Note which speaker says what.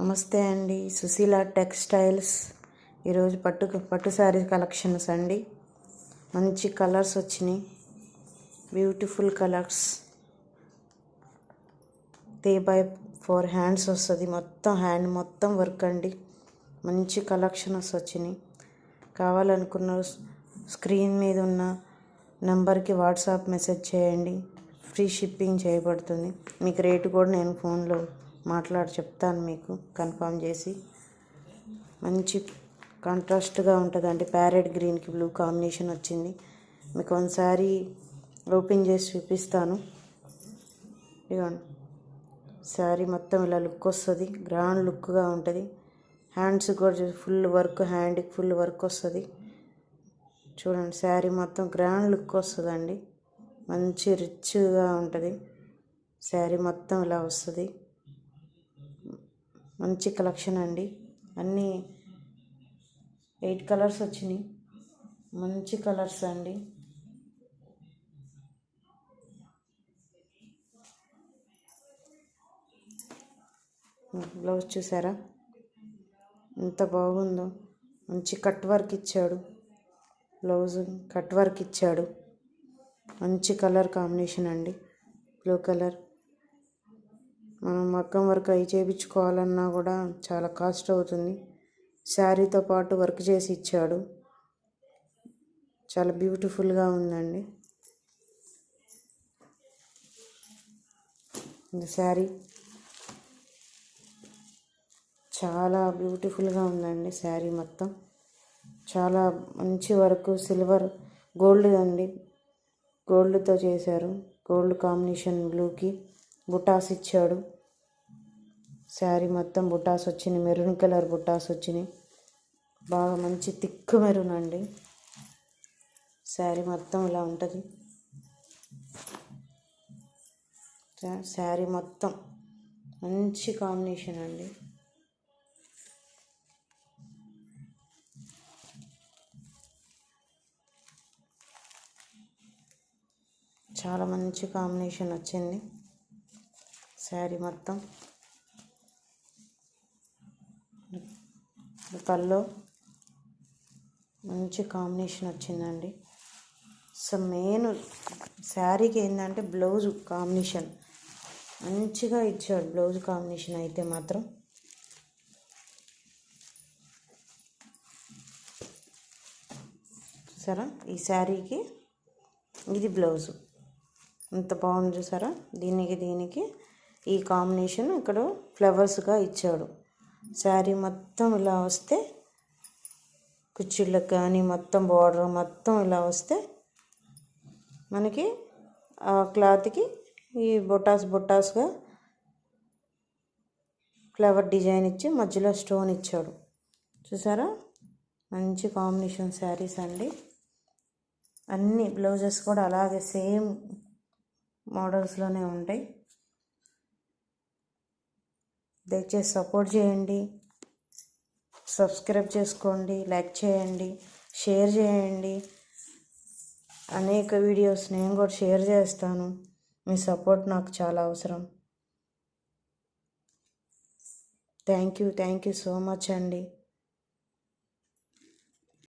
Speaker 1: నమస్తే అండి, సుశీల టెక్స్టైల్స్. ఈరోజు పట్టు శారీ కలెక్షన్స్ అండి. మంచి కలర్స్ వచ్చినాయి, బ్యూటిఫుల్ కలర్స్. 3/4 హ్యాండ్స్ వస్తుంది, మొత్తం హ్యాండ్ మొత్తం వర్క్ అండి. మంచి కలెక్షన్స్ వచ్చినాయి. కావాలనుకున్న స్క్రీన్ మీద ఉన్న నెంబర్కి వాట్సాప్ మెసేజ్ చేయండి, ఫ్రీ షిప్పింగ్ చేయబడుతుంది. మీకు రేటు కూడా నేను ఫోన్లో మాట్లాడి చెప్తాను, మీకు కన్ఫర్మ్ చేసి. మంచి కాంట్రాస్ట్గా ఉంటుందండి. ప్యారెట్ గ్రీన్కి బ్లూ కాంబినేషన్ వచ్చింది. మీకు ఒకసారి ఓపెన్ చేసి చూపిస్తాను. ఇదిగోండి, శారీ మొత్తం ఇలా లుక్ వస్తుంది, గ్రాండ్ లుక్గా ఉంటుంది. హ్యాండ్స్ కూడా ఫుల్ వర్క్, హ్యాండ్కి ఫుల్ వర్క్ వస్తుంది. చూడండి, శారీ మొత్తం గ్రాండ్ లుక్ వస్తుందండి. మంచి రిచ్గా ఉంటుంది. శారీ మొత్తం ఇలా వస్తుంది. మంచి కలెక్షన్ అండి. అన్నీ 8 కలర్స్ వచ్చినాయి. మంచి కలర్స్ అండి. బ్లౌజ్ చూసారా ఎంత బాగుందో. మంచి కట్ వర్క్ ఇచ్చాడు, బ్లౌజ్ కట్ వర్క్ ఇచ్చాడు. మంచి కలర్ కాంబినేషన్ అండి, బ్లూ కలర్. మనం మగ్గం వర్క్ అవి చేయించుకోవాలన్నా కూడా చాలా కాస్ట్ అవుతుంది. శారీతో పాటు వర్క్ చేసి ఇచ్చాడు. చాలా బ్యూటిఫుల్గా ఉందండి ఈ శారీ. చాలా బ్యూటిఫుల్గా ఉందండి శారీ మొత్తం. చాలా మంచి వర్క్, సిల్వర్ గోల్డ్ అండి, గోల్డ్తో చేశారు. గోల్డ్ కాంబినేషన్ బ్లూకి బుటాస్ ఇచ్చాడు. శారీ మొత్తం బుటాస్ వచ్చినాయి, మెరూన్ కలర్ బుటాస్ వచ్చినాయి. బాగా మంచి థిక్ మెరూన్ అండి. శారీ మొత్తం ఇలా ఉంటుంది. శారీ మొత్తం మంచి కాంబినేషన్ అండి. చాలా మంచి కాంబినేషన్ వచ్చింది శారీ మొత్తం. పల్లో మంచి కాంబినేషన్ వచ్చిందండి. సో మెయిన్ శారీకి ఏంటంటే బ్లౌజ్ కాంబినేషన్ మంచిగా ఇచ్చాడు. బ్లౌజ్ కాంబినేషన్ అయితే మాత్రం చూసారా, ఈ శారీకి ఇది బ్లౌజు ఎంత బాగుంది చూసారా. దీనికి ఈ కాంబినేషన్ ఇక్కడ ఫ్లవర్స్గా ఇచ్చాడు. శారీ మొత్తం ఇలా వస్తే, కుచ్చిళ్ళకి కానీ మొత్తం బార్డర్ మొత్తం ఇలా వస్తే మనకి ఆ క్లాత్కి ఈ బొటాస్గా ఫ్లవర్ డిజైన్ ఇచ్చి మధ్యలో స్టోన్ ఇచ్చాడు. చూసారా, మంచి కాంబినేషన్ శారీస్ అండి. అన్ని బ్లౌజెస్ కూడా అలాగే సేమ్ మోడల్స్లోనే ఉంటాయి. దయచేసి సపోర్ట్ చేయండి, సబ్స్క్రైబ్ చేసుకోండి, లైక్ చేయండి, షేర్ చేయండి. అనేక వీడియోస్ నేను కూడా షేర్ చేస్తాను. మీ సపోర్ట్ నాకు చాలా అవసరం. థ్యాంక్ యూ సో మచ్ అండి.